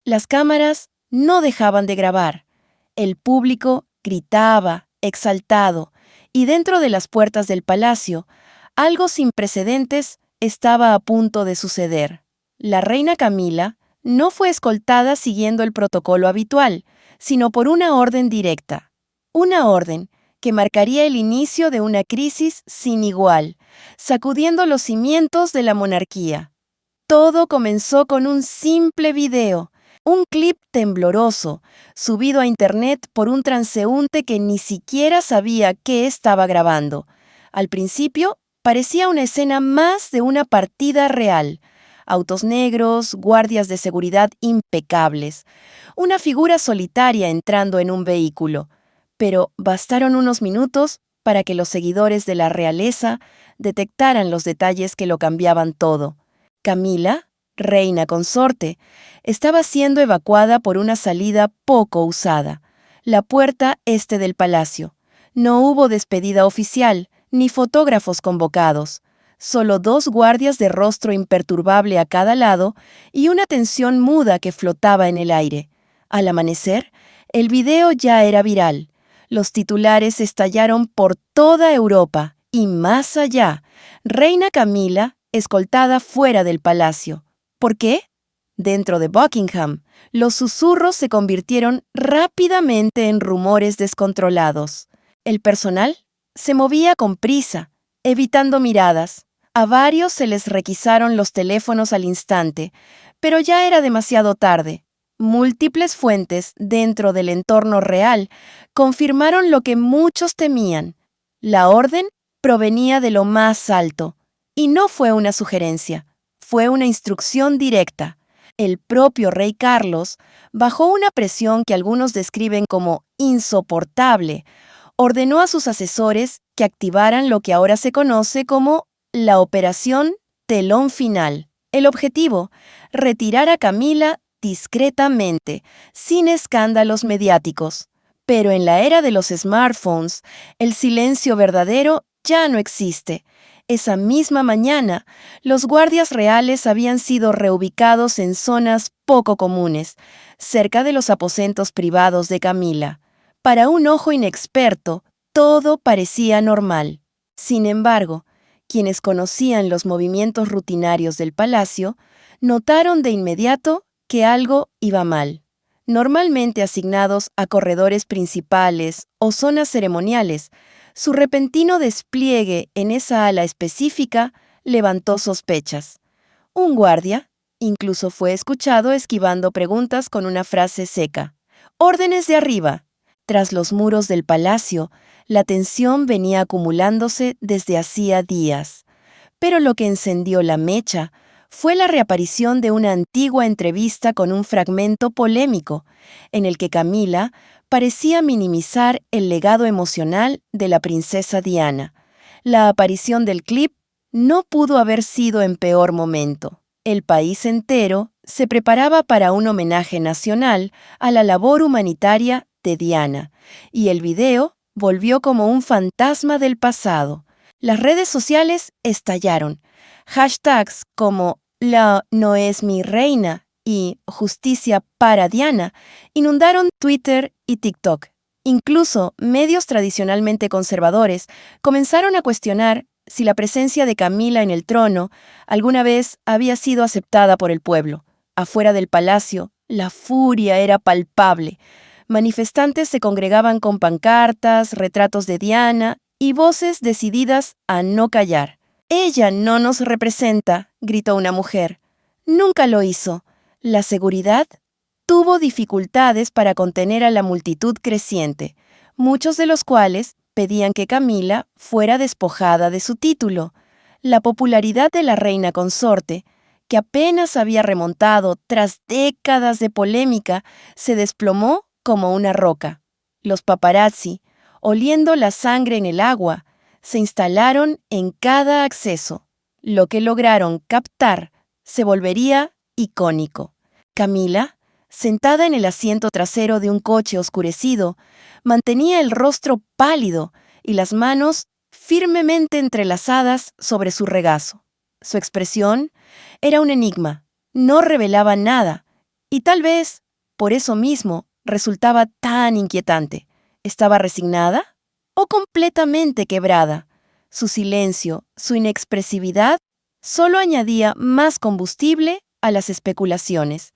Las cámaras no dejaban de grabar. El público gritaba, exaltado, y dentro de las puertas del palacio, algo sin precedentes estaba a punto de suceder. La reina Camila no fue escoltada siguiendo el protocolo habitual, sino por una orden directa. Una orden que marcaría el inicio de una crisis sin igual, sacudiendo los cimientos de la monarquía. Todo comenzó con un simple video, un clip tembloroso, subido a internet por un transeúnte que ni siquiera sabía qué estaba grabando. Al principio, parecía una escena más de una partida real. Autos negros, guardias de seguridad impecables, una figura solitaria entrando en un vehículo. Pero bastaron unos minutos para que los seguidores de la realeza detectaran los detalles que lo cambiaban todo. Camila, reina consorte, estaba siendo evacuada por una salida poco usada, la puerta este del palacio. No hubo despedida oficial, ni fotógrafos convocados. Solo 2 guardias de rostro imperturbable a cada lado y una tensión muda que flotaba en el aire. Al amanecer, el video ya era viral. Los titulares estallaron por toda Europa y más allá. Reina Camila, escoltada fuera del palacio. ¿Por qué? Dentro de Buckingham, los susurros se convirtieron rápidamente en rumores descontrolados. El personal se movía con prisa, evitando miradas. A varios se les requisaron los teléfonos al instante, pero ya era demasiado tarde. Múltiples fuentes dentro del entorno real confirmaron lo que muchos temían. La orden provenía de lo más alto, y no fue una sugerencia, fue una instrucción directa. El propio rey Carlos, bajo una presión que algunos describen como insoportable, ordenó a sus asesores que activaran lo que ahora se conoce como la Operación Telón Final. El objetivo, retirar a Camila discretamente, sin escándalos mediáticos. Pero en la era de los smartphones, el silencio verdadero ya no existe. Esa misma mañana, los guardias reales habían sido reubicados en zonas poco comunes, cerca de los aposentos privados de Camila. Para un ojo inexperto, todo parecía normal. Sin embargo, quienes conocían los movimientos rutinarios del palacio, notaron de inmediato que algo iba mal. Normalmente asignados a corredores principales o zonas ceremoniales, su repentino despliegue en esa ala específica levantó sospechas. Un guardia incluso fue escuchado esquivando preguntas con una frase seca. «Órdenes de arriba». Tras los muros del palacio, la tensión venía acumulándose desde hacía días. Pero lo que encendió la mecha fue la reaparición de una antigua entrevista con un fragmento polémico, en el que Camila parecía minimizar el legado emocional de la princesa Diana. La aparición del clip no pudo haber sido en peor momento. El país entero se preparaba para un homenaje nacional a la labor humanitaria de Diana, y el video volvió como un fantasma del pasado. Las redes sociales estallaron. Hashtags como «La no es mi reina» y «Justicia para Diana» inundaron Twitter y TikTok. Incluso medios tradicionalmente conservadores comenzaron a cuestionar si la presencia de Camila en el trono alguna vez había sido aceptada por el pueblo. Afuera del palacio, la furia era palpable. Manifestantes se congregaban con pancartas, retratos de Diana y voces decididas a no callar. «Ella no nos representa», gritó una mujer. Nunca lo hizo. La seguridad tuvo dificultades para contener a la multitud creciente, muchos de los cuales pedían que Camila fuera despojada de su título. La popularidad de la reina consorte, que apenas había remontado tras décadas de polémica, se desplomó como una roca. Los paparazzi, oliendo la sangre en el agua, se instalaron en cada acceso. Lo que lograron captar se volvería icónico. Camila, sentada en el asiento trasero de un coche oscurecido, mantenía el rostro pálido y las manos firmemente entrelazadas sobre su regazo. Su expresión era un enigma, no revelaba nada, Y tal vez, por eso mismo, resultaba tan inquietante. ¿Estaba resignada o completamente quebrada? Su silencio, su inexpresividad, solo añadía más combustible a las especulaciones.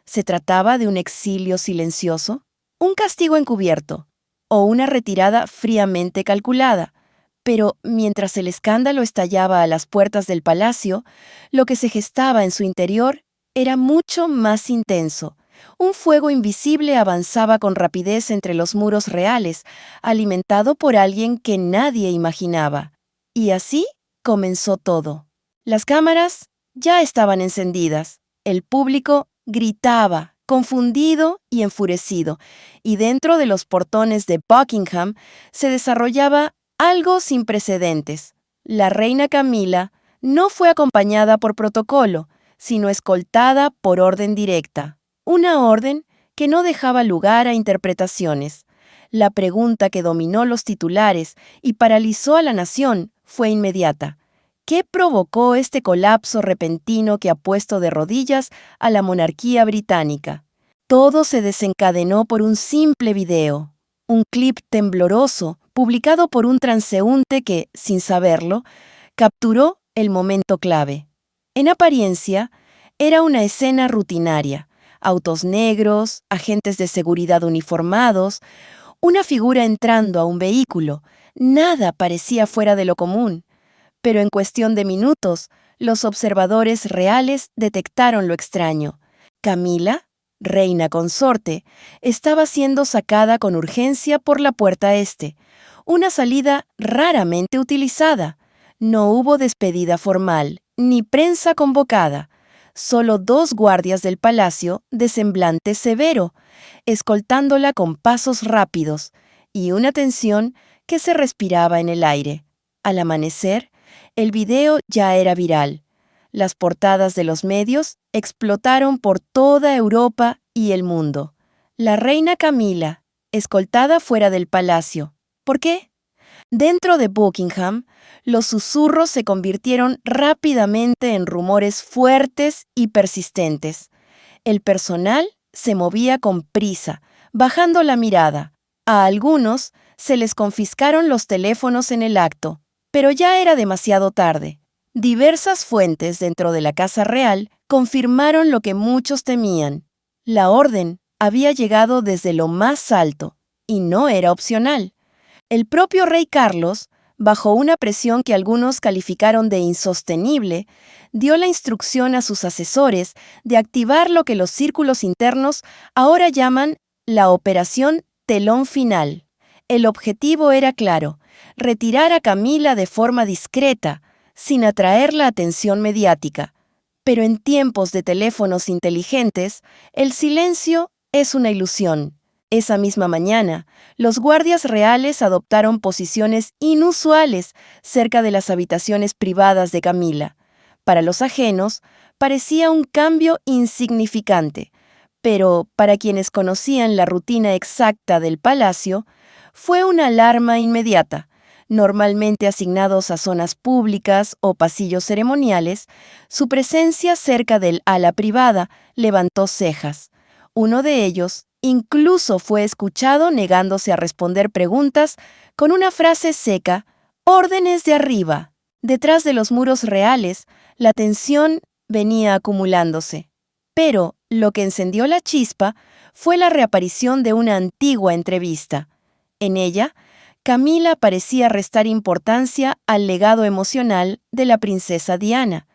¿Se trataba de un exilio silencioso, un castigo encubierto o una retirada fríamente calculada? Pero mientras el escándalo estallaba a las puertas del palacio, lo que se gestaba en su interior era mucho más intenso. Un fuego invisible avanzaba con rapidez entre los muros reales, alimentado por alguien que nadie imaginaba. Y así comenzó todo. Las cámaras ya estaban encendidas. El público gritaba, confundido y enfurecido, y dentro de los portones de Buckingham se desarrollaba algo sin precedentes. La reina Camila no fue acompañada por protocolo, sino escoltada por orden directa. Una orden que no dejaba lugar a interpretaciones. La pregunta que dominó los titulares y paralizó a la nación fue inmediata. ¿Qué provocó este colapso repentino que ha puesto de rodillas a la monarquía británica? Todo se desencadenó por un simple video, un clip tembloroso publicado por un transeúnte que, sin saberlo, capturó el momento clave. En apariencia, era una escena rutinaria: autos negros, agentes de seguridad uniformados, una figura entrando a un vehículo. Nada parecía fuera de lo común. Pero en cuestión de minutos, los observadores reales detectaron lo extraño. Camila, reina consorte, estaba siendo sacada con urgencia por la puerta este, una salida raramente utilizada. No hubo despedida formal, ni prensa convocada. Solo 2 guardias del palacio de semblante severo, escoltándola con pasos rápidos, y una tensión que se respiraba en el aire. Al amanecer, el video ya era viral. Las portadas de los medios explotaron por toda Europa y el mundo. La reina Camila, escoltada fuera del palacio. ¿Por qué? Dentro de Buckingham, los susurros se convirtieron rápidamente en rumores fuertes y persistentes. El personal se movía con prisa, bajando la mirada. A algunos se les confiscaron los teléfonos en el acto, pero ya era demasiado tarde. Diversas fuentes dentro de la Casa Real confirmaron lo que muchos temían. La orden había llegado desde lo más alto, y no era opcional. El propio rey Carlos, bajo una presión que algunos calificaron de insostenible, dio la instrucción a sus asesores de activar lo que los círculos internos ahora llaman la Operación Telón Final. El objetivo era claro: retirar a Camila de forma discreta, sin atraer la atención mediática. Pero en tiempos de teléfonos inteligentes, el silencio es una ilusión. Esa misma mañana, los guardias reales adoptaron posiciones inusuales cerca de las habitaciones privadas de Camila. Para los ajenos, parecía un cambio insignificante, pero para quienes conocían la rutina exacta del palacio, fue una alarma inmediata. Normalmente asignados a zonas públicas o pasillos ceremoniales, su presencia cerca del ala privada levantó cejas. Uno de ellos incluso fue escuchado negándose a responder preguntas con una frase seca: «Órdenes de arriba». Detrás de los muros reales, la tensión venía acumulándose. Pero lo que encendió la chispa fue la reaparición de una antigua entrevista. En ella, Camila parecía restar importancia al legado emocional de la princesa Diana.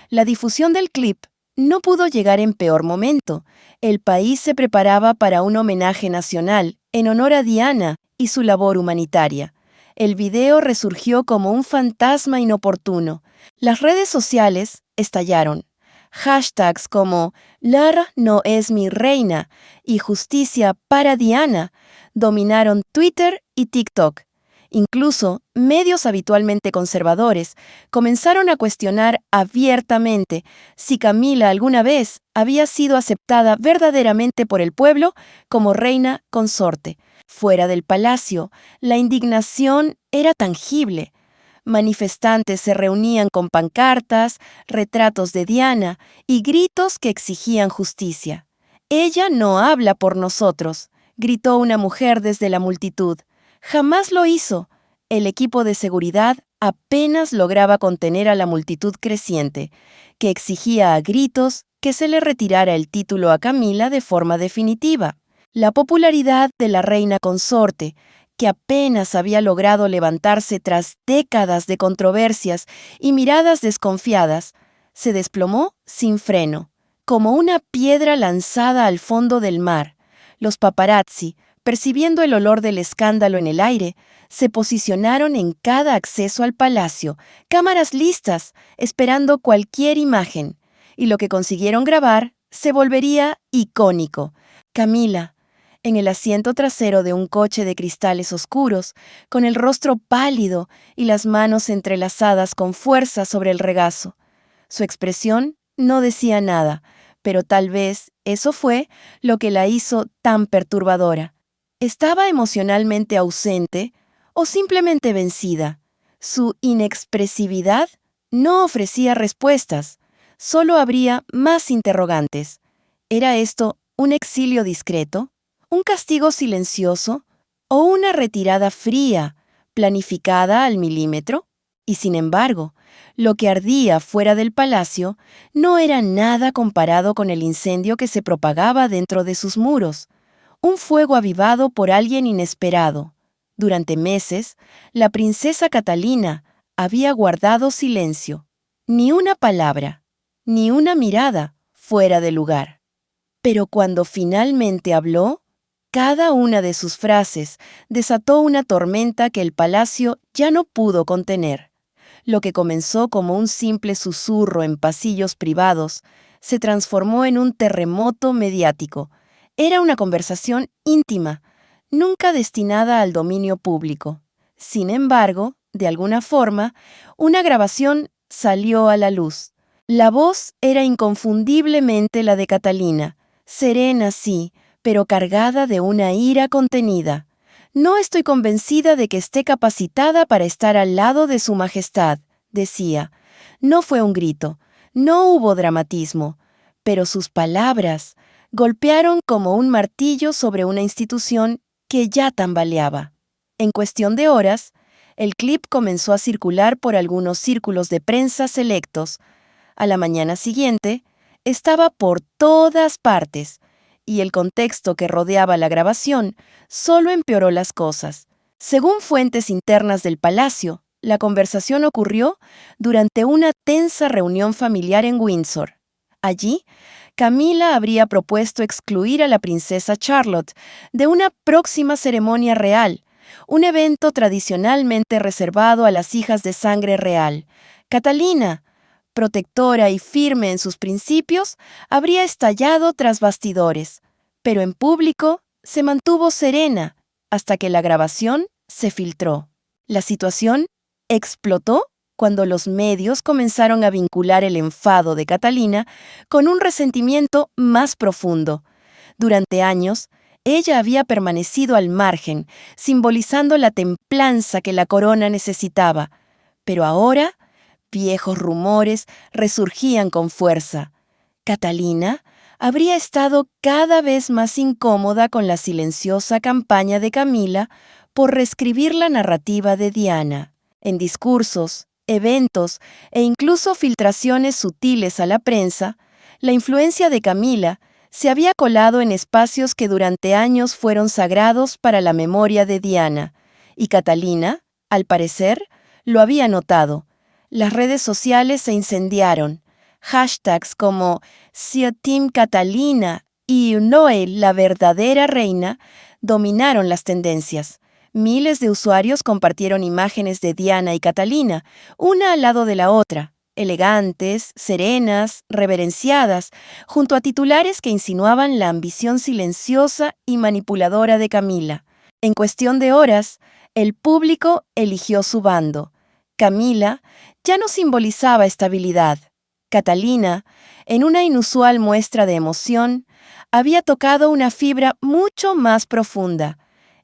La difusión del clip no pudo llegar en peor momento. El país se preparaba para un homenaje nacional en honor a Diana y su labor humanitaria. El video resurgió como un fantasma inoportuno. Las redes sociales estallaron. Hashtags como «Lara no es mi reina» y «Justicia para Diana» dominaron Twitter y TikTok. Incluso medios habitualmente conservadores comenzaron a cuestionar abiertamente si Camila alguna vez había sido aceptada verdaderamente por el pueblo como reina consorte. Fuera del palacio, la indignación era tangible. Manifestantes se reunían con pancartas, retratos de Diana y gritos que exigían justicia. Ella no habla por nosotros, gritó una mujer desde la multitud. Jamás lo hizo. El equipo de seguridad apenas lograba contener a la multitud creciente, que exigía a gritos que se le retirara el título a Camila de forma definitiva. La popularidad de la reina consorte, que apenas había logrado levantarse tras décadas de controversias y miradas desconfiadas, se desplomó sin freno, como una piedra lanzada al fondo del mar. Los paparazzi, percibiendo el olor del escándalo en el aire, se posicionaron en cada acceso al palacio, cámaras listas, esperando cualquier imagen, y lo que consiguieron grabar se volvería icónico. Camila, en el asiento trasero de un coche de cristales oscuros, con el rostro pálido y las manos entrelazadas con fuerza sobre el regazo. Su expresión no decía nada, pero tal vez eso fue lo que la hizo tan perturbadora. ¿Estaba emocionalmente ausente o simplemente vencida? Su inexpresividad no ofrecía respuestas, solo habría más interrogantes. ¿Era esto un exilio discreto, un castigo silencioso o una retirada fría, planificada al milímetro? Y sin embargo, lo que ardía fuera del palacio no era nada comparado con el incendio que se propagaba dentro de sus muros. Un fuego avivado por alguien inesperado. Durante meses, la princesa Catalina había guardado silencio. Ni una palabra, ni una mirada fuera de lugar. Pero cuando finalmente habló, cada una de sus frases desató una tormenta que el palacio ya no pudo contener. Lo que comenzó como un simple susurro en pasillos privados se transformó en un terremoto mediático. Era una conversación íntima, nunca destinada al dominio público. Sin embargo, de alguna forma, una grabación salió a la luz. La voz era inconfundiblemente la de Catalina, serena sí, pero cargada de una ira contenida. «No estoy convencida de que esté capacitada para estar al lado de su majestad», decía. No fue un grito, no hubo dramatismo, pero sus palabras golpearon como un martillo sobre una institución que ya tambaleaba. En cuestión de horas, el clip comenzó a circular por algunos círculos de prensa selectos. A la mañana siguiente, estaba por todas partes, y el contexto que rodeaba la grabación solo empeoró las cosas. Según fuentes internas del palacio, la conversación ocurrió durante una tensa reunión familiar en Windsor. Allí, Camila habría propuesto excluir a la princesa Charlotte de una próxima ceremonia real, un evento tradicionalmente reservado a las hijas de sangre real. Catalina, protectora y firme en sus principios, habría estallado tras bastidores, pero en público se mantuvo serena hasta que la grabación se filtró. La situación explotó cuando los medios comenzaron a vincular el enfado de Catalina con un resentimiento más profundo. Durante años, ella había permanecido al margen, simbolizando la templanza que la corona necesitaba, pero ahora viejos rumores resurgían con fuerza. Catalina habría estado cada vez más incómoda con la silenciosa campaña de Camila por reescribir la narrativa de Diana. En discursos, eventos e incluso filtraciones sutiles a la prensa, la influencia de Camila se había colado en espacios que durante años fueron sagrados para la memoria de Diana, y Catalina, al parecer, lo había notado. Las redes sociales se incendiaron. Hashtags como Team Catalina y Noel, la verdadera reina, dominaron las tendencias. Miles de usuarios compartieron imágenes de Diana y Catalina, una al lado de la otra, elegantes, serenas, reverenciadas, junto a titulares que insinuaban la ambición silenciosa y manipuladora de Camila. En cuestión de horas, el público eligió su bando. Camila ya no simbolizaba estabilidad. Catalina, en una inusual muestra de emoción, había tocado una fibra mucho más profunda,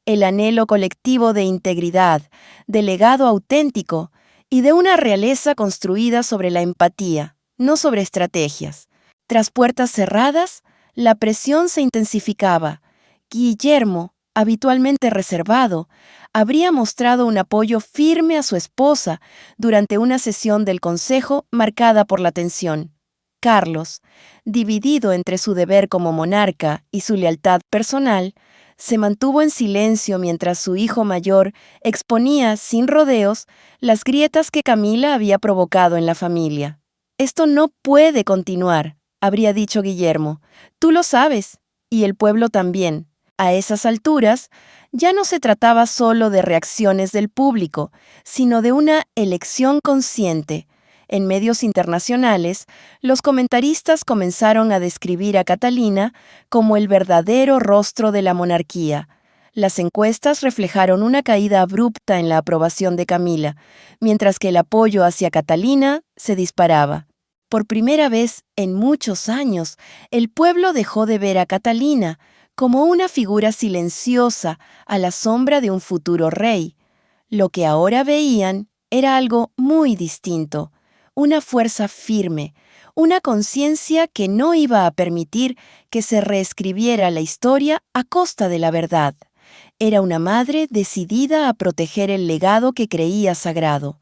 el anhelo colectivo de integridad, de legado auténtico y de una realeza construida sobre la empatía, no sobre estrategias. Tras puertas cerradas, La presión se intensificaba. Guillermo, habitualmente reservado, habría mostrado un apoyo firme a su esposa durante una sesión del consejo marcada por la tensión. Carlos, dividido entre su deber como monarca y su lealtad personal, se mantuvo en silencio mientras su hijo mayor exponía, sin rodeos, las grietas que Camila había provocado en la familia. «Esto no puede continuar», habría dicho Guillermo. «Tú lo sabes, y el pueblo también». A esas alturas, ya no se trataba solo de reacciones del público, sino de una elección consciente. En medios internacionales, los comentaristas comenzaron a describir a Catalina como el verdadero rostro de la monarquía. Las encuestas reflejaron una caída abrupta en la aprobación de Camila, mientras que el apoyo hacia Catalina se disparaba. Por primera vez en muchos años, el pueblo dejó de ver a Catalina como una figura silenciosa a la sombra de un futuro rey. Lo que ahora veían era algo muy distinto, una fuerza firme, una conciencia que no iba a permitir que se reescribiera la historia a costa de la verdad. Era una madre decidida a proteger el legado que creía sagrado.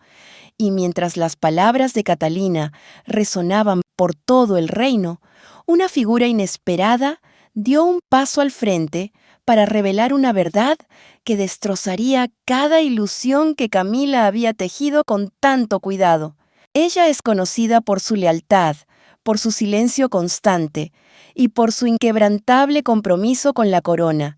Y mientras las palabras de Catalina resonaban por todo el reino, una figura inesperada dio un paso al frente para revelar una verdad que destrozaría cada ilusión que Camila había tejido con tanto cuidado. Ella es conocida por su lealtad, por su silencio constante y por su inquebrantable compromiso con la corona.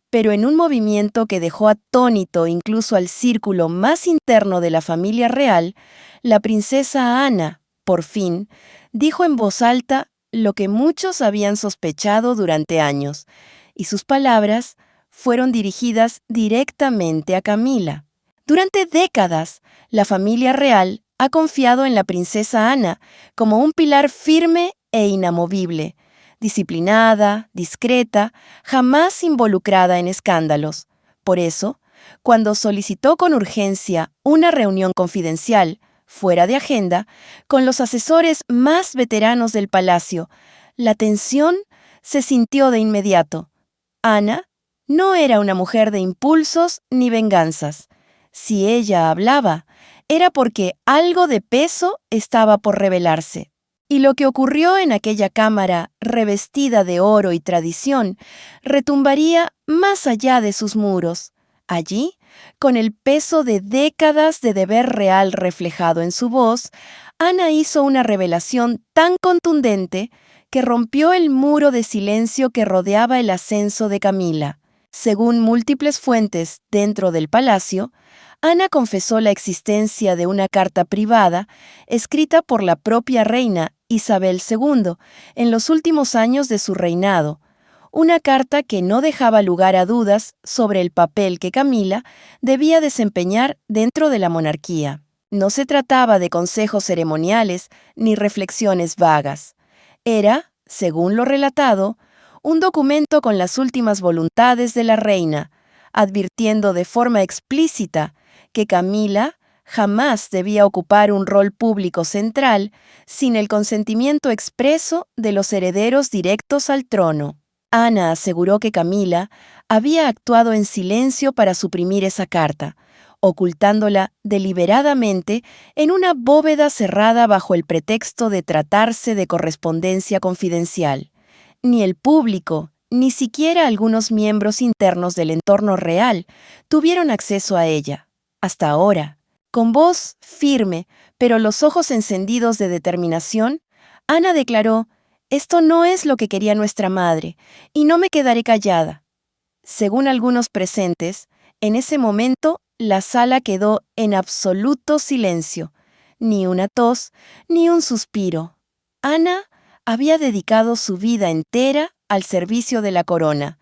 Pero en un movimiento que dejó atónito incluso al círculo más interno de la familia real, la princesa Ana, por fin, dijo en voz alta lo que muchos habían sospechado durante años, y sus palabras fueron dirigidas directamente a Camila. Durante décadas, la familia real ha confiado en la princesa Ana como un pilar firme e inamovible, disciplinada, discreta, jamás involucrada en escándalos. Por eso, cuando solicitó con urgencia una reunión confidencial, fuera de agenda, con los asesores más veteranos del palacio, la tensión se sintió de inmediato. Ana no era una mujer de impulsos ni venganzas. Si ella hablaba, era porque algo de peso estaba por revelarse. Y lo que ocurrió en aquella cámara, revestida de oro y tradición, retumbaría más allá de sus muros. Allí, con el peso de décadas de deber real reflejado en su voz, Ana hizo una revelación tan contundente que rompió el muro de silencio que rodeaba el ascenso de Camila. Según múltiples fuentes dentro del palacio, Ana confesó la existencia de una carta privada escrita por la propia reina Isabel II en los últimos años de su reinado, una carta que no dejaba lugar a dudas sobre el papel que Camila debía desempeñar dentro de la monarquía. No se trataba de consejos ceremoniales ni reflexiones vagas. Era, según lo relatado, un documento con las últimas voluntades de la reina, advirtiendo de forma explícita que Camila jamás debía ocupar un rol público central sin el consentimiento expreso de los herederos directos al trono. Ana aseguró que Camila había actuado en silencio para suprimir esa carta, ocultándola deliberadamente en una bóveda cerrada bajo el pretexto de tratarse de correspondencia confidencial. Ni el público, ni siquiera algunos miembros internos del entorno real tuvieron acceso a ella. Hasta ahora, con voz firme, pero los ojos encendidos de determinación, Ana declaró: «Esto no es lo que quería nuestra madre, y no me quedaré callada». Según algunos presentes, en ese momento la sala quedó en absoluto silencio. Ni una tos, ni un suspiro. Ana había dedicado su vida entera al servicio de la corona.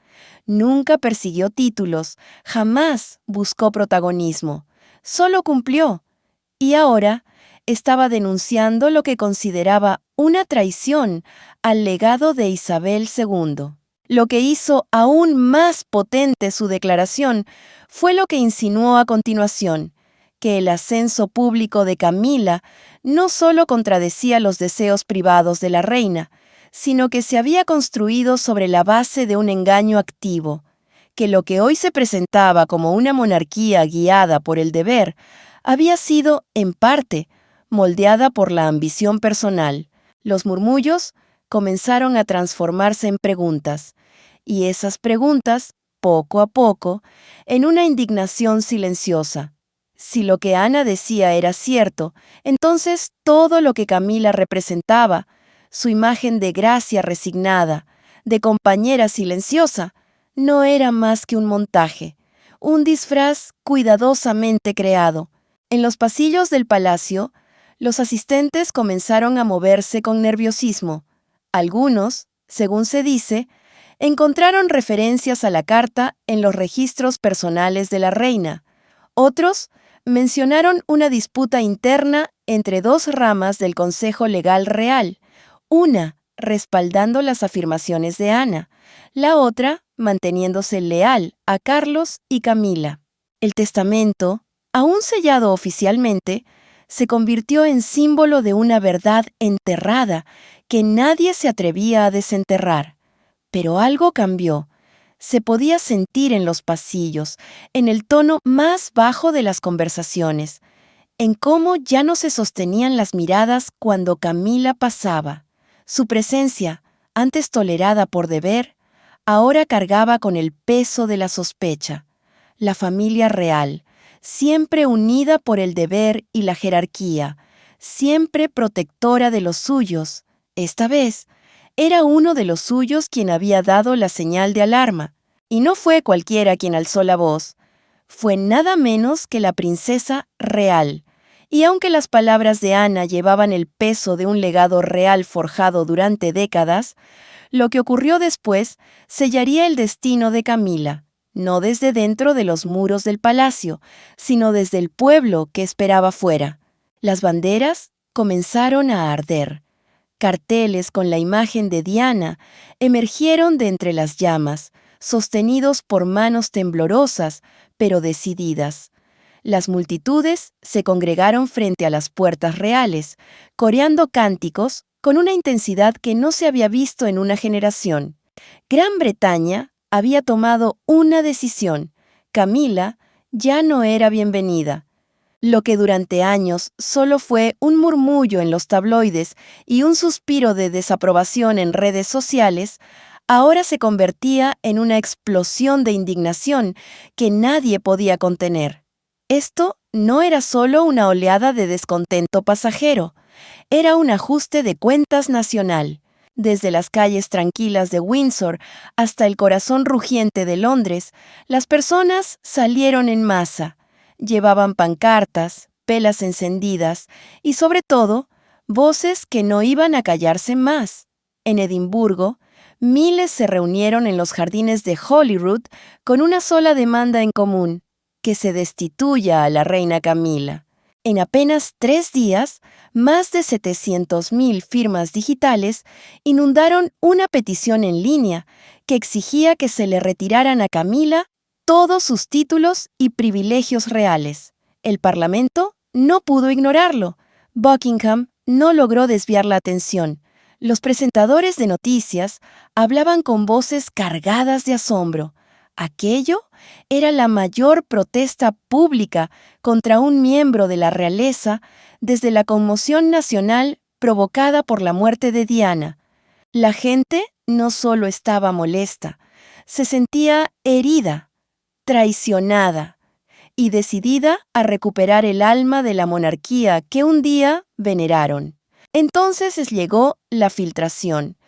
Nunca persiguió títulos, jamás buscó protagonismo. Solo cumplió. Y ahora estaba denunciando lo que consideraba una traición al legado de Isabel II. Lo que hizo aún más potente su declaración fue lo que insinuó a continuación, que el ascenso público de Camila no solo contradecía los deseos privados de la reina, sino que se había construido sobre la base de un engaño activo, que lo que hoy se presentaba como una monarquía guiada por el deber había sido, en parte, moldeada por la ambición personal. Los murmullos comenzaron a transformarse en preguntas, y esas preguntas, poco a poco, en una indignación silenciosa. Si lo que Ana decía era cierto, entonces todo lo que Camila representaba, su imagen de gracia resignada, de compañera silenciosa, no era más que un montaje, un disfraz cuidadosamente creado. En los pasillos del palacio, los asistentes comenzaron a moverse con nerviosismo. Algunos, según se dice, encontraron referencias a la carta en los registros personales de la reina. Otros mencionaron una disputa interna entre dos ramas del Consejo Legal Real, una respaldando las afirmaciones de Ana, la otra manteniéndose leal a Carlos y Camila. El testamento, aún sellado oficialmente, se convirtió en símbolo de una verdad enterrada que nadie se atrevía a desenterrar. Pero algo cambió. Se podía sentir en los pasillos, en el tono más bajo de las conversaciones, en cómo ya no se sostenían las miradas cuando Camila pasaba. Su presencia, antes tolerada por deber, ahora cargaba con el peso de la sospecha. La familia real, siempre unida por el deber y la jerarquía, siempre protectora de los suyos, esta vez, era uno de los suyos quien había dado la señal de alarma. Y no fue cualquiera quien alzó la voz. Fue nada menos que la princesa real. Y aunque las palabras de Ana llevaban el peso de un legado real forjado durante décadas, lo que ocurrió después sellaría el destino de Camila, no desde dentro de los muros del palacio, sino desde el pueblo que esperaba fuera. Las banderas comenzaron a arder. Carteles con la imagen de Diana emergieron de entre las llamas, sostenidos por manos temblorosas, pero decididas. Las multitudes se congregaron frente a las puertas reales, coreando cánticos con una intensidad que no se había visto en una generación. Gran Bretaña había tomado una decisión. Camila ya no era bienvenida. Lo que durante años solo fue un murmullo en los tabloides y un suspiro de desaprobación en redes sociales, ahora se convertía en una explosión de indignación que nadie podía contener. Esto no era solo una oleada de descontento pasajero, era un ajuste de cuentas nacional. Desde las calles tranquilas de Windsor hasta el corazón rugiente de Londres, las personas salieron en masa. Llevaban pancartas, velas encendidas y, sobre todo, voces que no iban a callarse más. En Edimburgo, miles se reunieron en los jardines de Holyrood con una sola demanda en común: que se destituya a la reina Camila. En apenas 3 días, más de 700,000 firmas digitales inundaron una petición en línea que exigía que se le retiraran a Camila todos sus títulos y privilegios reales. El Parlamento no pudo ignorarlo. Buckingham no logró desviar la atención. Los presentadores de noticias hablaban con voces cargadas de asombro. Aquello era la mayor protesta pública contra un miembro de la realeza desde la conmoción nacional provocada por la muerte de Diana. La gente no solo estaba molesta, se sentía herida, traicionada y decidida a recuperar el alma de la monarquía que un día veneraron. Entonces llegó la filtración.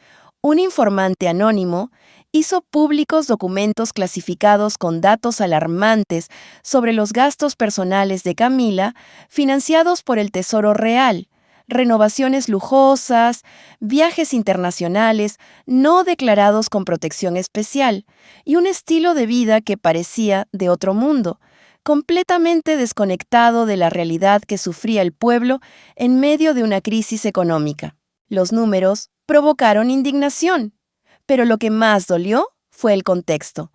Un informante anónimo hizo públicos documentos clasificados con datos alarmantes sobre los gastos personales de Camila, financiados por el Tesoro Real, renovaciones lujosas, viajes internacionales no declarados con protección especial y un estilo de vida que parecía de otro mundo, completamente desconectado de la realidad que sufría el pueblo en medio de una crisis económica. Los números provocaron indignación, pero lo que más dolió fue el contexto.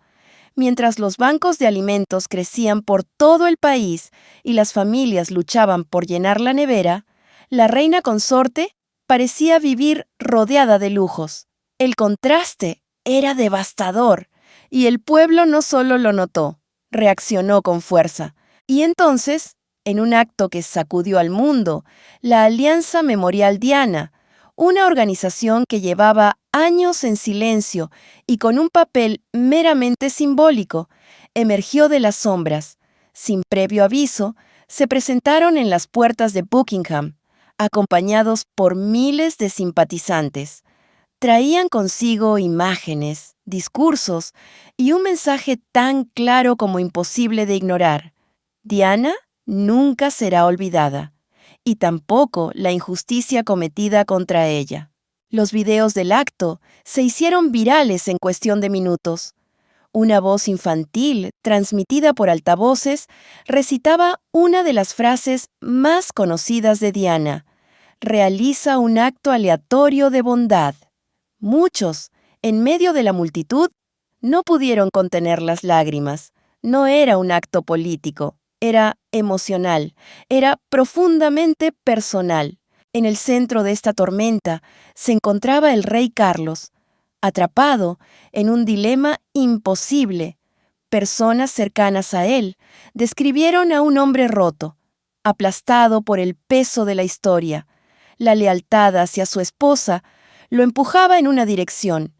Mientras los bancos de alimentos crecían por todo el país y las familias luchaban por llenar la nevera, la reina consorte parecía vivir rodeada de lujos. El contraste era devastador, y el pueblo no solo lo notó, reaccionó con fuerza. Y entonces, en un acto que sacudió al mundo, la Alianza Memorial Diana, una organización que llevaba años en silencio y con un papel meramente simbólico, emergió de las sombras. Sin previo aviso, se presentaron en las puertas de Buckingham, acompañados por miles de simpatizantes. Traían consigo imágenes, discursos y un mensaje tan claro como imposible de ignorar. Diana nunca será olvidada, y tampoco la injusticia cometida contra ella. Los videos del acto se hicieron virales en cuestión de minutos. Una voz infantil, transmitida por altavoces, recitaba una de las frases más conocidas de Diana: realiza un acto aleatorio de bondad. Muchos, en medio de la multitud, no pudieron contener las lágrimas. No era un acto político, era emocional, era profundamente personal. En el centro de esta tormenta se encontraba el rey Carlos, atrapado en un dilema imposible. Personas cercanas a él describieron a un hombre roto, aplastado por el peso de la historia. La lealtad hacia su esposa lo empujaba en una dirección,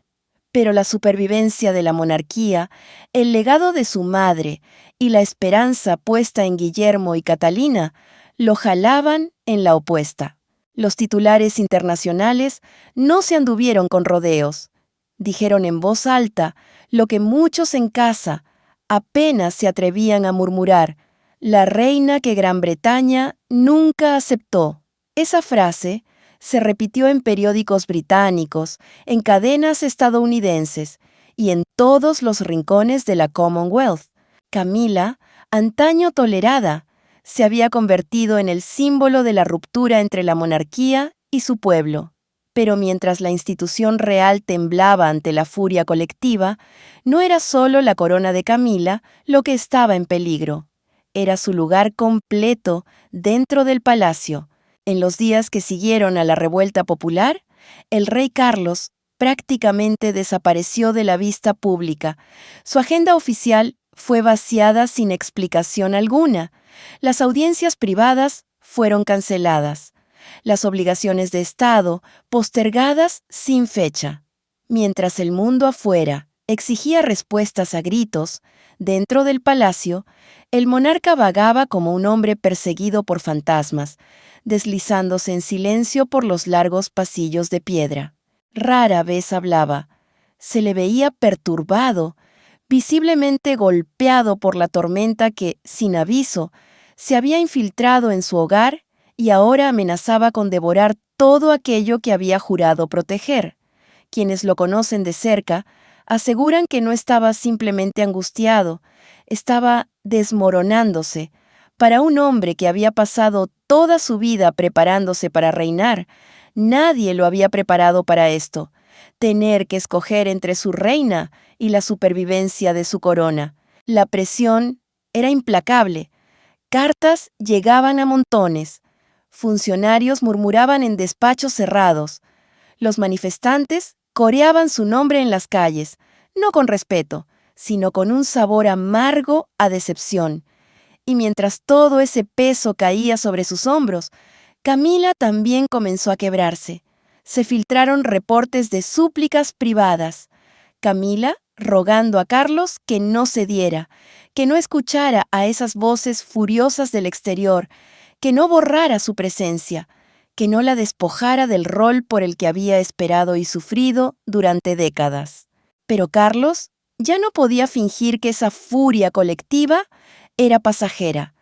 pero la supervivencia de la monarquía, el legado de su madre y la esperanza puesta en Guillermo y Catalina lo jalaban en la opuesta. Los titulares internacionales no se anduvieron con rodeos. Dijeron en voz alta lo que muchos en casa apenas se atrevían a murmurar: la reina que Gran Bretaña nunca aceptó. Esa frase se repitió en periódicos británicos, en cadenas estadounidenses y en todos los rincones de la Commonwealth. Camila, antaño tolerada, se había convertido en el símbolo de la ruptura entre la monarquía y su pueblo. Pero mientras la institución real temblaba ante la furia colectiva, no era solo la corona de Camila lo que estaba en peligro. Era su lugar completo dentro del palacio. En los días que siguieron a la revuelta popular, el rey Carlos prácticamente desapareció de la vista pública. Su agenda oficial fue vaciada sin explicación alguna. Las audiencias privadas fueron canceladas. Las obligaciones de Estado postergadas sin fecha. Mientras el mundo afuera exigía respuestas a gritos, dentro del palacio, el monarca vagaba como un hombre perseguido por fantasmas, deslizándose en silencio por los largos pasillos de piedra. Rara vez hablaba. Se le veía perturbado, visiblemente golpeado por la tormenta que, sin aviso, se había infiltrado en su hogar y ahora amenazaba con devorar todo aquello que había jurado proteger. Quienes lo conocen de cerca aseguran que no estaba simplemente angustiado, estaba desmoronándose. Para un hombre que había pasado toda su vida preparándose para reinar, nadie lo había preparado para esto: tener que escoger entre su reina y la supervivencia de su corona. La presión era implacable. Cartas llegaban a montones. Funcionarios murmuraban en despachos cerrados. Los manifestantes coreaban su nombre en las calles, no con respeto, sino con un sabor amargo a decepción. Y mientras todo ese peso caía sobre sus hombros, Camila también comenzó a quebrarse. Se filtraron reportes de súplicas privadas. Camila rogando a Carlos que no cediera, que no escuchara a esas voces furiosas del exterior, que no borrara su presencia, que no la despojara del rol por el que había esperado y sufrido durante décadas. Pero Carlos ya no podía fingir que esa furia colectiva era pasajera.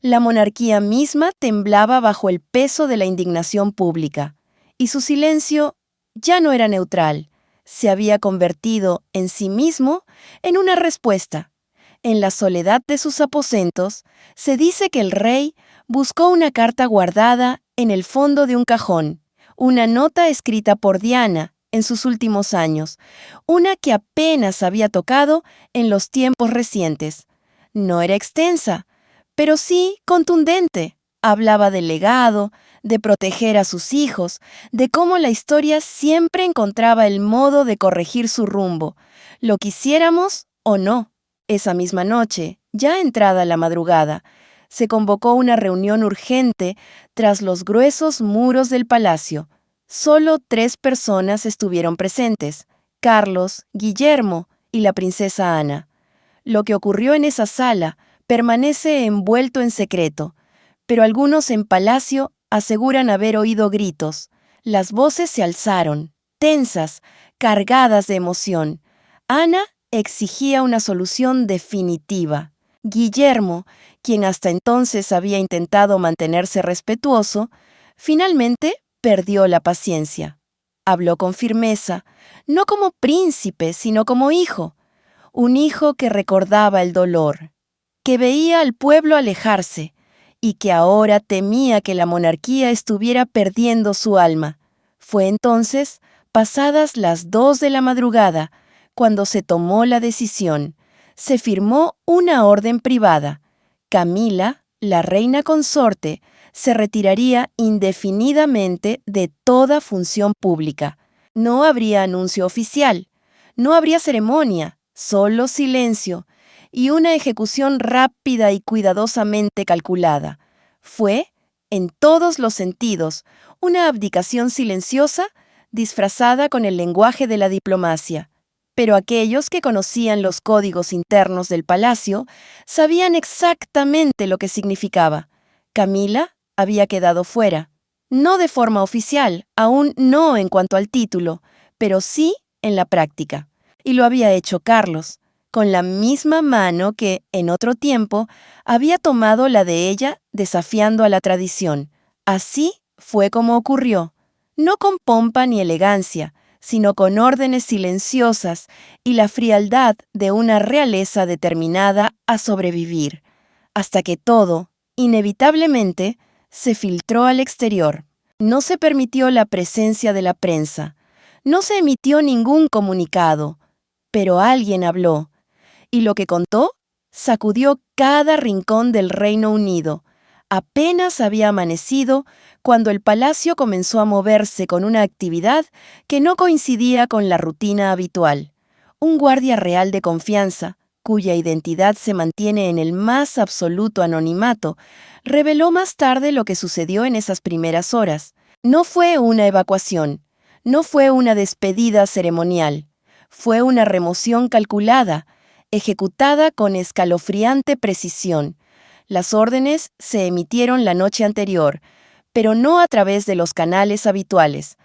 La monarquía misma temblaba bajo el peso de la indignación pública, y su silencio ya no era neutral. Se había convertido en sí mismo en una respuesta. En la soledad de sus aposentos, se dice que el rey buscó una carta guardada en el fondo de un cajón, una nota escrita por Diana en sus últimos años, una que apenas había tocado en los tiempos recientes. No era extensa, pero sí contundente. Hablaba del legado, de proteger a sus hijos, de cómo la historia siempre encontraba el modo de corregir su rumbo, lo quisiéramos o no. Esa misma noche, ya entrada la madrugada, se convocó una reunión urgente tras los gruesos muros del palacio. Solo 3 personas estuvieron presentes: Carlos, Guillermo y la princesa Ana. Lo que ocurrió en esa sala permanece envuelto en secreto, pero algunos en palacio aseguran haber oído gritos. Las voces se alzaron, tensas, cargadas de emoción. Ana exigía una solución definitiva. Guillermo, quien hasta entonces había intentado mantenerse respetuoso, finalmente perdió la paciencia. Habló con firmeza, no como príncipe, sino como hijo. Un hijo que recordaba el dolor, que veía al pueblo alejarse y que ahora temía que la monarquía estuviera perdiendo su alma. Fue entonces, pasadas las 2 de la madrugada, cuando se tomó la decisión. Se firmó una orden privada. Camila, la reina consorte, se retiraría indefinidamente de toda función pública. No habría anuncio oficial, no habría ceremonia, solo silencio y una ejecución rápida y cuidadosamente calculada. Fue, en todos los sentidos, una abdicación silenciosa disfrazada con el lenguaje de la diplomacia. Pero aquellos que conocían los códigos internos del palacio sabían exactamente lo que significaba. Camila había quedado fuera, no de forma oficial, aún no en cuanto al título, pero sí en la práctica. Y lo había hecho Carlos, con la misma mano que, en otro tiempo, había tomado la de ella desafiando a la tradición. Así fue como ocurrió, no con pompa ni elegancia, sino con órdenes silenciosas y la frialdad de una realeza determinada a sobrevivir, hasta que todo, inevitablemente, se filtró al exterior. No se permitió la presencia de la prensa, no se emitió ningún comunicado, pero alguien habló, y lo que contó sacudió cada rincón del Reino Unido. Apenas había amanecido cuando el palacio comenzó a moverse con una actividad que no coincidía con la rutina habitual. Un guardia real de confianza, cuya identidad se mantiene en el más absoluto anonimato, reveló más tarde lo que sucedió en esas primeras horas. No fue una evacuación, no fue una despedida ceremonial, fue una remoción calculada, ejecutada con escalofriante precisión. Las órdenes se emitieron la noche anterior, pero no a través de los canales habituales.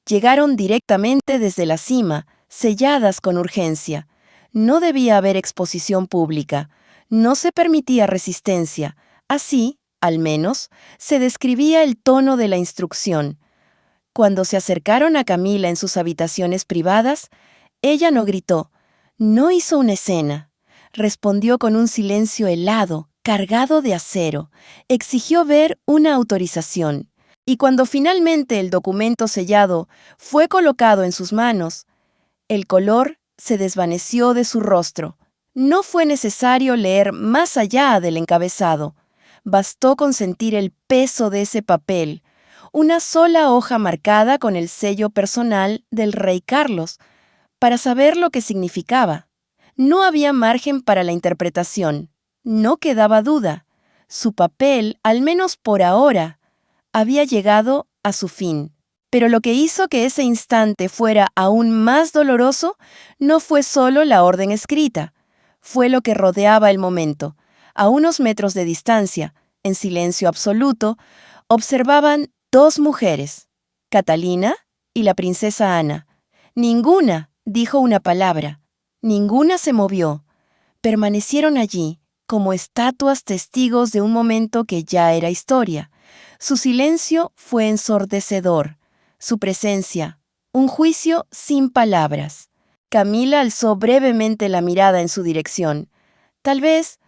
Llegaron directamente desde la cima, selladas con urgencia. No debía haber exposición pública. No se permitía resistencia. Así, al menos, se describía el tono de la instrucción. Cuando se acercaron a Camila en sus habitaciones privadas, ella no gritó, no hizo una escena. Respondió con un silencio helado, cargado de acero. Exigió ver una autorización. Y cuando finalmente el documento sellado fue colocado en sus manos, el color se desvaneció de su rostro. No fue necesario leer más allá del encabezado. Bastó con sentir el peso de ese papel, una sola hoja marcada con el sello personal del rey Carlos, para saber lo que significaba. No había margen para la interpretación. No quedaba duda. Su papel, al menos por ahora, había llegado a su fin. Pero lo que hizo que ese instante fuera aún más doloroso no fue solo la orden escrita, fue lo que rodeaba el momento. A unos metros de distancia, en silencio absoluto, observaban 2 mujeres, Catalina y la princesa Ana. Ninguna dijo una palabra, ninguna se movió. Permanecieron allí, como estatuas testigos de un momento que ya era historia. Su silencio fue ensordecedor, su presencia, un juicio sin palabras. Camila alzó brevemente la mirada en su dirección, tal vez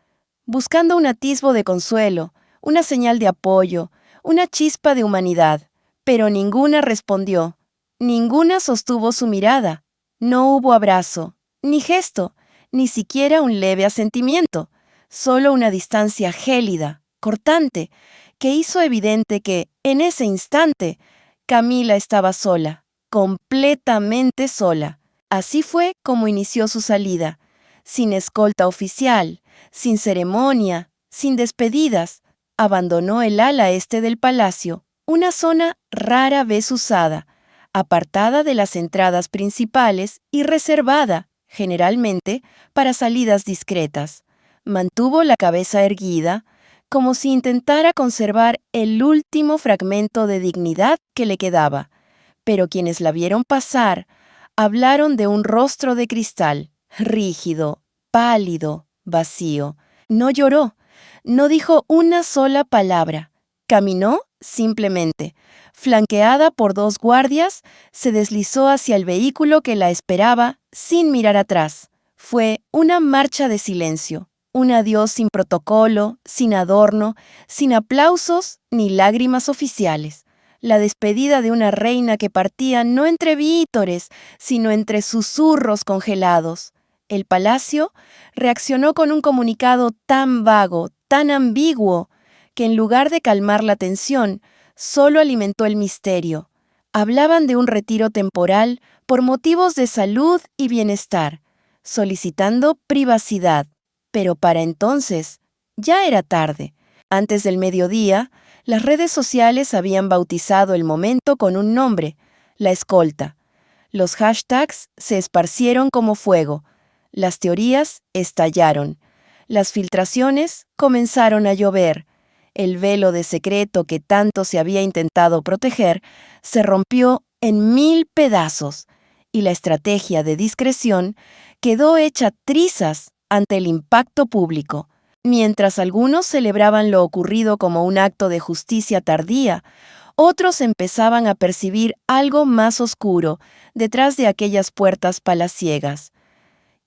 buscando un atisbo de consuelo, una señal de apoyo, una chispa de humanidad, pero ninguna respondió, ninguna sostuvo su mirada. No hubo abrazo, ni gesto, ni siquiera un leve asentimiento, solo una distancia gélida, cortante, que hizo evidente que, en ese instante, Camila estaba sola, completamente sola. Así fue como inició su salida, sin escolta oficial, sin ceremonia, sin despedidas. Abandonó el ala este del palacio, una zona rara vez usada, apartada de las entradas principales y reservada, generalmente, para salidas discretas. Mantuvo la cabeza erguida, como si intentara conservar el último fragmento de dignidad que le quedaba. Pero quienes la vieron pasar hablaron de un rostro de cristal, rígido, pálido, vacío. No lloró, no dijo una sola palabra. Caminó simplemente. Flanqueada por 2 guardias, se deslizó hacia el vehículo que la esperaba sin mirar atrás. Fue una marcha de silencio, un adiós sin protocolo, sin adorno, sin aplausos ni lágrimas oficiales. La despedida de una reina que partía no entre vítores, sino entre susurros congelados. El palacio reaccionó con un comunicado tan vago, tan ambiguo, que en lugar de calmar la tensión, solo alimentó el misterio. Hablaban de un retiro temporal por motivos de salud y bienestar, solicitando privacidad. Pero para entonces, ya era tarde. Antes del mediodía, las redes sociales habían bautizado el momento con un nombre, la escolta. Los hashtags se esparcieron como fuego. Las teorías estallaron. Las filtraciones comenzaron a llover. El velo de secreto que tanto se había intentado proteger se rompió en 1000 pedazos, y la estrategia de discreción quedó hecha trizas ante el impacto público. Mientras algunos celebraban lo ocurrido como un acto de justicia tardía, otros empezaban a percibir algo más oscuro detrás de aquellas puertas palaciegas.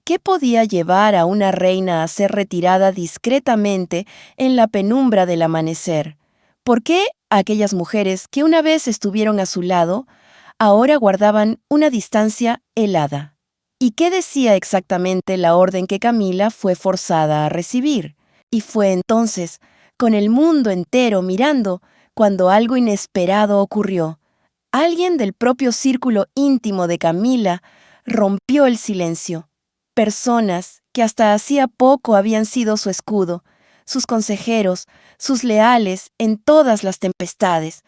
¿Qué podía llevar a una reina a ser retirada discretamente en la penumbra del amanecer? ¿Por qué aquellas mujeres que una vez estuvieron a su lado, ahora guardaban una distancia helada? ¿Y qué decía exactamente la orden que Camila fue forzada a recibir? Y fue entonces, con el mundo entero mirando, cuando algo inesperado ocurrió. Alguien del propio círculo íntimo de Camila rompió el silencio. Personas que hasta hacía poco habían sido su escudo, sus consejeros, sus leales en todas las tempestades,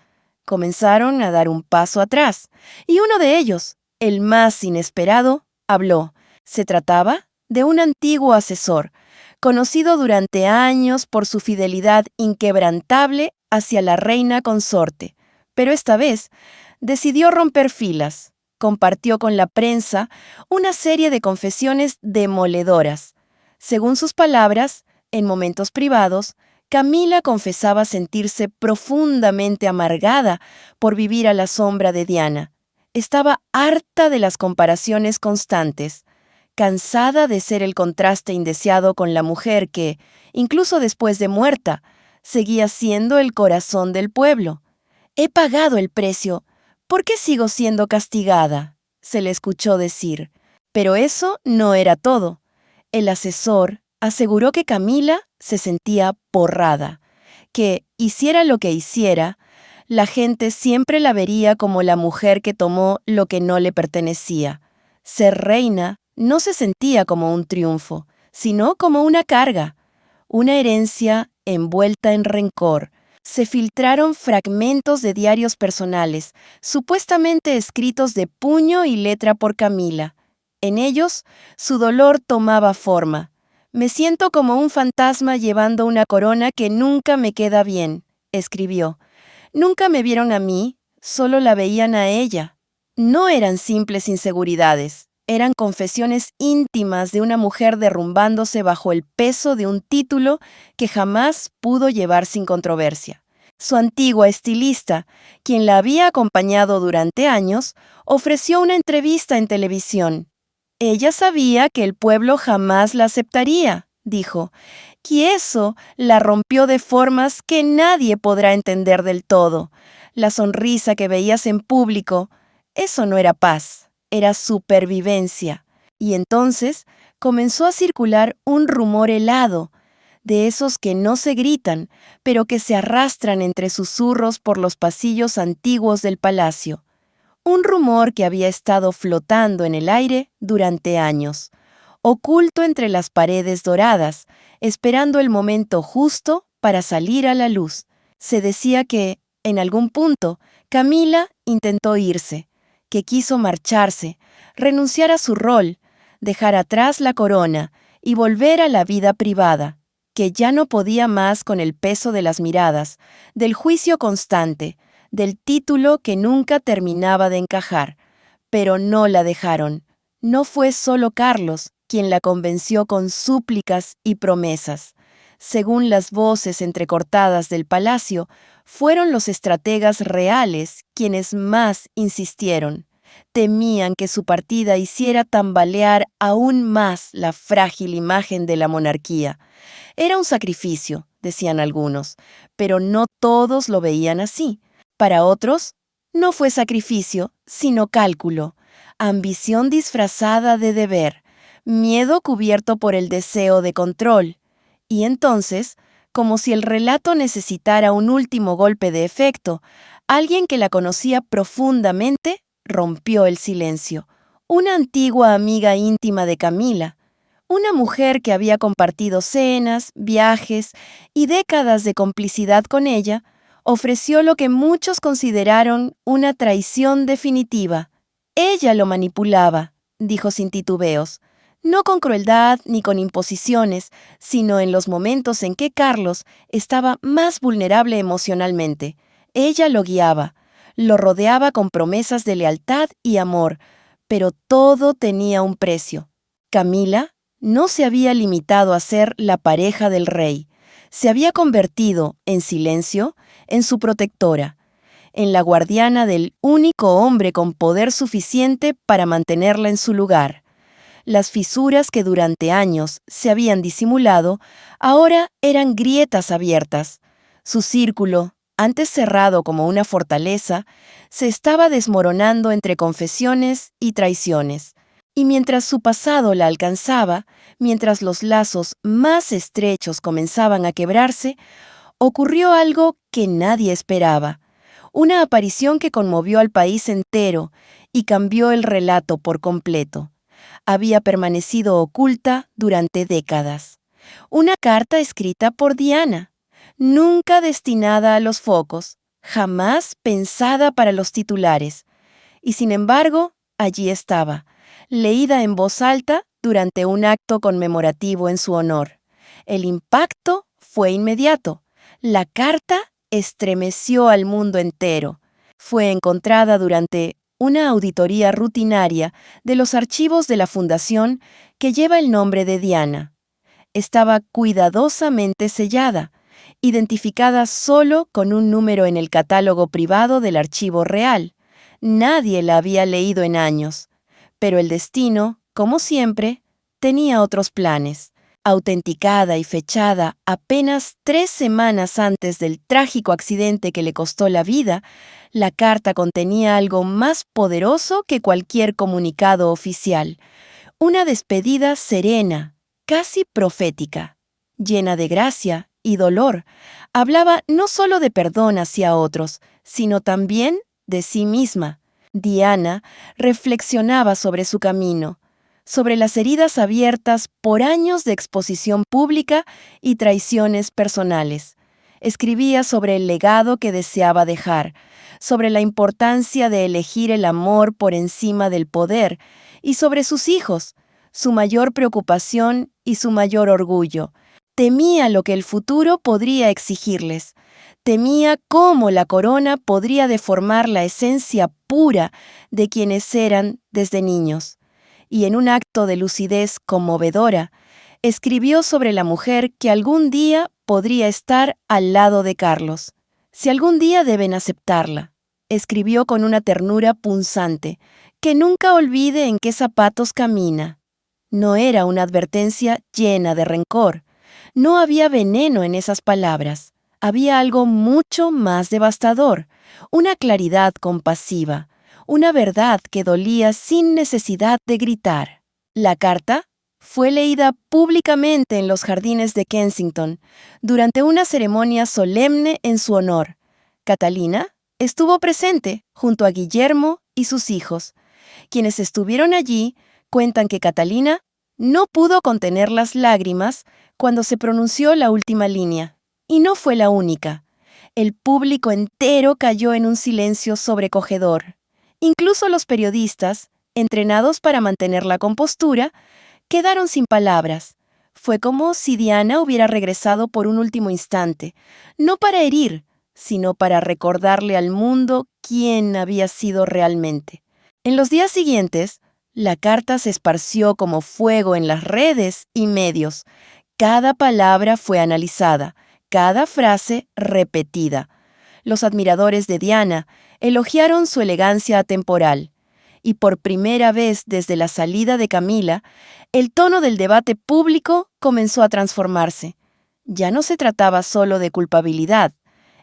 comenzaron a dar un paso atrás, y uno de ellos, el más inesperado, habló. Se trataba de un antiguo asesor, conocido durante años por su fidelidad inquebrantable hacia la reina consorte, pero esta vez decidió romper filas. Compartió con la prensa una serie de confesiones demoledoras. Según sus palabras, en momentos privados, Camila confesaba sentirse profundamente amargada por vivir a la sombra de Diana. Estaba harta de las comparaciones constantes, cansada de ser el contraste indeseado con la mujer que, incluso después de muerta, seguía siendo el corazón del pueblo. «He pagado el precio. ¿Por qué sigo siendo castigada?», se le escuchó decir. Pero eso no era todo. El asesor aseguró que Camila se sentía porrada, que, hiciera lo que hiciera, la gente siempre la vería como la mujer que tomó lo que no le pertenecía. Ser reina no se sentía como un triunfo, sino como una carga, una herencia envuelta en rencor. Se filtraron fragmentos de diarios personales, supuestamente escritos de puño y letra por Camila. En ellos, su dolor tomaba forma. «Me siento como un fantasma llevando una corona que nunca me queda bien», escribió. «Nunca me vieron a mí, solo la veían a ella». No eran simples inseguridades, eran confesiones íntimas de una mujer derrumbándose bajo el peso de un título que jamás pudo llevar sin controversia. Su antigua estilista, quien la había acompañado durante años, ofreció una entrevista en televisión. «Ella sabía que el pueblo jamás la aceptaría», dijo, «y eso la rompió de formas que nadie podrá entender del todo. La sonrisa que veías en público, eso no era paz, era supervivencia». Y entonces comenzó a circular un rumor helado. de esos que no se gritan, pero que se arrastran entre susurros por los pasillos antiguos del palacio. Un rumor que había estado flotando en el aire durante años, oculto entre las paredes doradas, esperando el momento justo para salir a la luz. Se decía que, en algún punto, Camila intentó irse, que quiso marcharse, renunciar a su rol, dejar atrás la corona y volver a la vida privada, que ya no podía más con el peso de las miradas, del juicio constante, del título que nunca terminaba de encajar. Pero no la dejaron. No fue solo Carlos quien la convenció con súplicas y promesas. Según las voces entrecortadas del palacio, fueron los estrategas reales quienes más insistieron. Temían que su partida hiciera tambalear aún más la frágil imagen de la monarquía. Era un sacrificio, decían algunos, pero no todos lo veían así. Para otros, no fue sacrificio, sino cálculo, ambición disfrazada de deber, miedo cubierto por el deseo de control. Y entonces, como si el relato necesitara un último golpe de efecto, alguien que la conocía profundamente rompió el silencio. Una antigua amiga íntima de Camila, una mujer que había compartido cenas, viajes y décadas de complicidad con ella, ofreció lo que muchos consideraron una traición definitiva. Ella lo manipulaba, dijo sin titubeos, no con crueldad ni con imposiciones, sino en los momentos en que Carlos estaba más vulnerable emocionalmente. Ella lo guiaba, lo rodeaba con promesas de lealtad y amor, pero todo tenía un precio. Camila no se había limitado a ser la pareja del rey, se había convertido, en silencio, en su protectora, en la guardiana del único hombre con poder suficiente para mantenerla en su lugar. Las fisuras que durante años se habían disimulado, ahora eran grietas abiertas. Su círculo, antes cerrado como una fortaleza, se estaba desmoronando entre confesiones y traiciones. Y mientras su pasado la alcanzaba, mientras los lazos más estrechos comenzaban a quebrarse, ocurrió algo que nadie esperaba. Una aparición que conmovió al país entero y cambió el relato por completo. Había permanecido oculta durante décadas. Una carta escrita por Diana, nunca destinada a los focos, jamás pensada para los titulares. Y sin embargo, allí estaba, leída en voz alta durante un acto conmemorativo en su honor. El impacto fue inmediato. La carta estremeció al mundo entero. Fue encontrada durante una auditoría rutinaria de los archivos de la fundación que lleva el nombre de Diana. Estaba cuidadosamente sellada, identificada solo con un número en el catálogo privado del archivo real. Nadie la había leído en años, pero el destino, como siempre, tenía otros planes. Autenticada y fechada apenas 3 semanas antes del trágico accidente que le costó la vida, la carta contenía algo más poderoso que cualquier comunicado oficial. Una despedida serena, casi profética, llena de gracia y dolor. Hablaba no solo de perdón hacia otros, sino también de sí misma. Diana reflexionaba sobre su camino, sobre las heridas abiertas por años de exposición pública y traiciones personales. Escribía sobre el legado que deseaba dejar, sobre la importancia de elegir el amor por encima del poder y sobre sus hijos, su mayor preocupación y su mayor orgullo. Temía lo que el futuro podría exigirles. Temía cómo la corona podría deformar la esencia pura de quienes eran desde niños. Y en un acto de lucidez conmovedora, escribió sobre la mujer que algún día podría estar al lado de Carlos. Si algún día deben aceptarla, escribió con una ternura punzante, que nunca olvide en qué zapatos camina. No era una advertencia llena de rencor. No había veneno en esas palabras. Había algo mucho más devastador, una claridad compasiva, una verdad que dolía sin necesidad de gritar. La carta fue leída públicamente en los jardines de Kensington durante una ceremonia solemne en su honor. Catalina estuvo presente junto a Guillermo y sus hijos. Quienes estuvieron allí cuentan que Catalina no pudo contener las lágrimas cuando se pronunció la última línea. Y no fue la única. El público entero cayó en un silencio sobrecogedor. Incluso los periodistas, entrenados para mantener la compostura, quedaron sin palabras. Fue como si Diana hubiera regresado por un último instante, no para herir, sino para recordarle al mundo quién había sido realmente. En los días siguientes, la carta se esparció como fuego en las redes y medios. Cada palabra fue analizada, cada frase repetida. Los admiradores de Diana elogiaron su elegancia atemporal. Y por primera vez desde la salida de Camila, el tono del debate público comenzó a transformarse. Ya no se trataba solo de culpabilidad,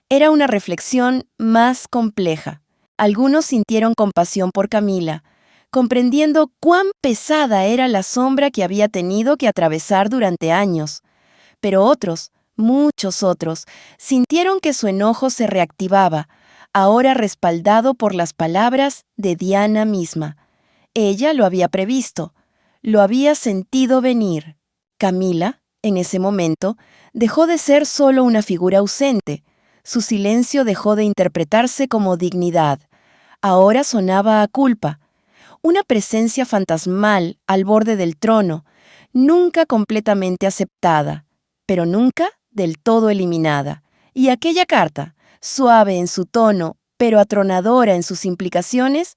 era una reflexión más compleja. Algunos sintieron compasión por Camila, comprendiendo cuán pesada era la sombra que había tenido que atravesar durante años. Pero otros, muchos otros, sintieron que su enojo se reactivaba, ahora respaldado por las palabras de Diana misma. Ella lo había previsto, lo había sentido venir. Camila, en ese momento, dejó de ser solo una figura ausente. Su silencio dejó de interpretarse como dignidad. Ahora sonaba a culpa. Una presencia fantasmal al borde del trono, nunca completamente aceptada, pero nunca del todo eliminada. Y aquella carta, suave en su tono, pero atronadora en sus implicaciones,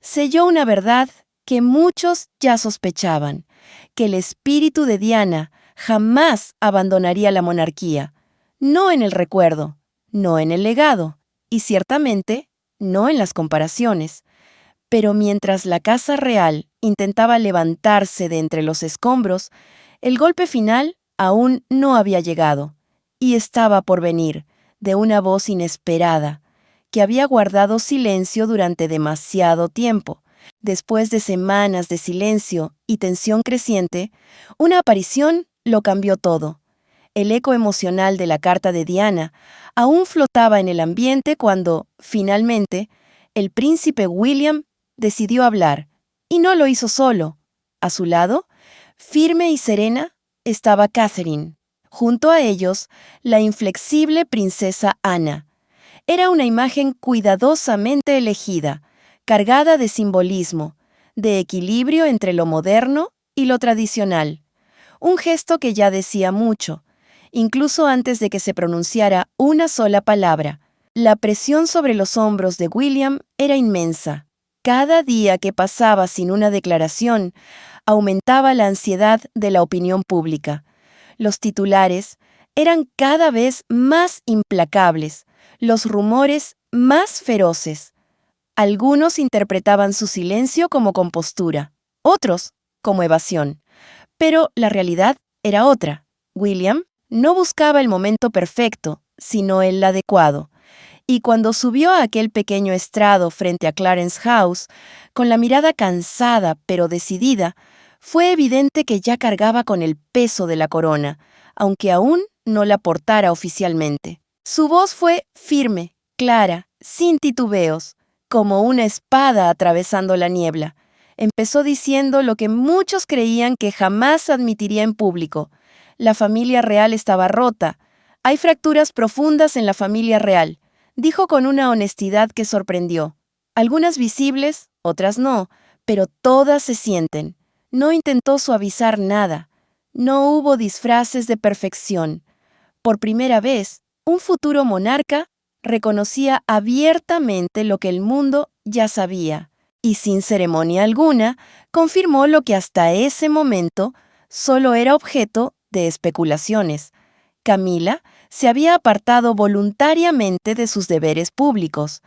selló una verdad que muchos ya sospechaban, que el espíritu de Diana jamás abandonaría la monarquía, no en el recuerdo, no en el legado, y ciertamente no en las comparaciones. Pero mientras la Casa Real intentaba levantarse de entre los escombros, el golpe final aún no había llegado, y estaba por venir, de una voz inesperada, que había guardado silencio durante demasiado tiempo. Después de semanas de silencio y tensión creciente, una aparición lo cambió todo. El eco emocional de la carta de Diana aún flotaba en el ambiente cuando, finalmente, el príncipe William decidió hablar, y no lo hizo solo. A su lado, firme y serena, estaba Catherine. Junto a ellos, la inflexible princesa Ana. Era una imagen cuidadosamente elegida, cargada de simbolismo, de equilibrio entre lo moderno y lo tradicional. Un gesto que ya decía mucho, incluso antes de que se pronunciara una sola palabra. La presión sobre los hombros de William era inmensa. Cada día que pasaba sin una declaración, aumentaba la ansiedad de la opinión pública. Los titulares eran cada vez más implacables, los rumores más feroces. Algunos interpretaban su silencio como compostura, otros como evasión. Pero la realidad era otra. William no buscaba el momento perfecto, sino el adecuado. Y cuando subió a aquel pequeño estrado frente a Clarence House, con la mirada cansada pero decidida, fue evidente que ya cargaba con el peso de la corona, aunque aún no la portara oficialmente. Su voz fue firme, clara, sin titubeos, como una espada atravesando la niebla. Empezó diciendo lo que muchos creían que jamás admitiría en público. La familia real estaba rota. Hay fracturas profundas en la familia real, dijo con una honestidad que sorprendió. Algunas visibles, otras no, pero todas se sienten. No intentó suavizar nada. No hubo disfraces de perfección. Por primera vez, un futuro monarca reconocía abiertamente lo que el mundo ya sabía, y sin ceremonia alguna, confirmó lo que hasta ese momento solo era objeto de especulaciones. Camila se había apartado voluntariamente de sus deberes públicos,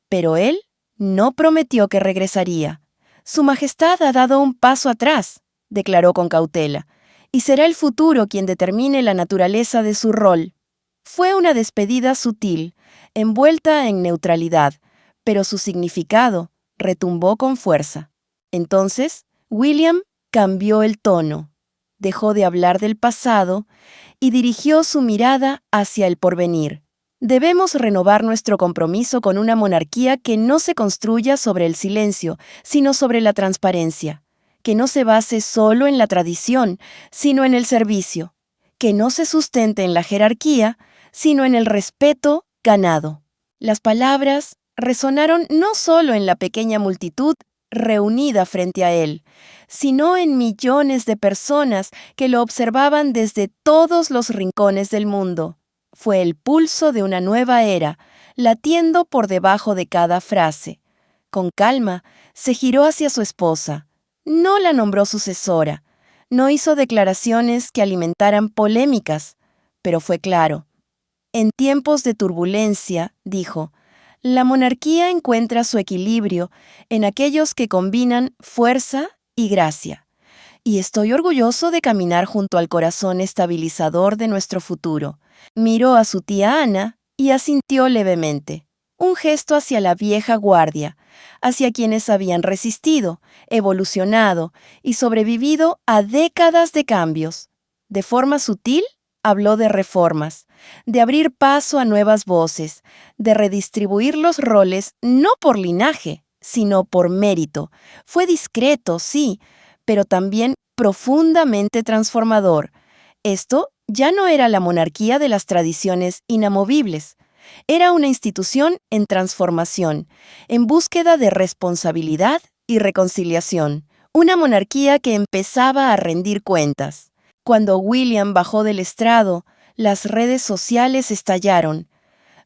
pero él no prometió que regresaría. Su Majestad ha dado un paso atrás, declaró con cautela, y será el futuro quien determine la naturaleza de su rol. Fue una despedida sutil, envuelta en neutralidad, pero su significado retumbó con fuerza. Entonces, William cambió el tono. dejó de hablar del pasado y dirigió su mirada hacia el porvenir. Debemos renovar nuestro compromiso con una monarquía que no se construya sobre el silencio, sino sobre la transparencia, que no se base solo en la tradición, sino en el servicio, que no se sustente en la jerarquía, sino en el respeto ganado. Las palabras resonaron no solo en la pequeña multitud reunida frente a él, sino en millones de personas que lo observaban desde todos los rincones del mundo. Fue el pulso de una nueva era, latiendo por debajo de cada frase. Con calma, se giró hacia su esposa. No la nombró sucesora, no hizo declaraciones que alimentaran polémicas, pero fue claro. En tiempos de turbulencia, dijo, la monarquía encuentra su equilibrio en aquellos que combinan fuerza y gracia. Y estoy orgulloso de caminar junto al corazón estabilizador de nuestro futuro. Miró a su tía Ana y asintió levemente. Un gesto hacia la vieja guardia, hacia quienes habían resistido, evolucionado y sobrevivido a décadas de cambios. De forma sutil, habló de reformas, de abrir paso a nuevas voces, de redistribuir los roles no por linaje, sino por mérito. Fue discreto, sí, pero también profundamente transformador. Esto ya no era la monarquía de las tradiciones inamovibles. Era una institución en transformación, en búsqueda de responsabilidad y reconciliación. Una monarquía que empezaba a rendir cuentas. Cuando William bajó del estrado, las redes sociales estallaron.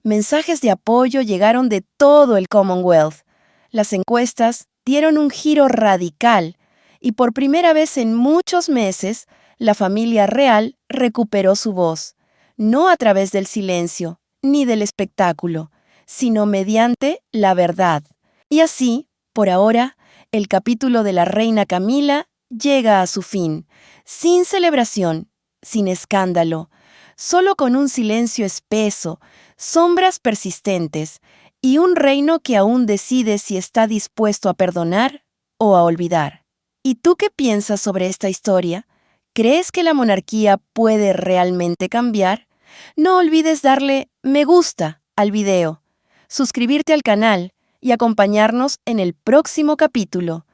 Mensajes de apoyo llegaron de todo el Commonwealth. Las encuestas dieron un giro radical y por primera vez en muchos meses, la familia real recuperó su voz, no a través del silencio ni del espectáculo, sino mediante la verdad. Y así, por ahora, el capítulo de la reina Camila llega a su fin, sin celebración, sin escándalo, solo con un silencio espeso, sombras persistentes y un reino que aún decide si está dispuesto a perdonar o a olvidar. ¿Y tú qué piensas sobre esta historia? ¿Crees que la monarquía puede realmente cambiar? No olvides darle me gusta al video, suscribirte al canal y acompañarnos en el próximo capítulo.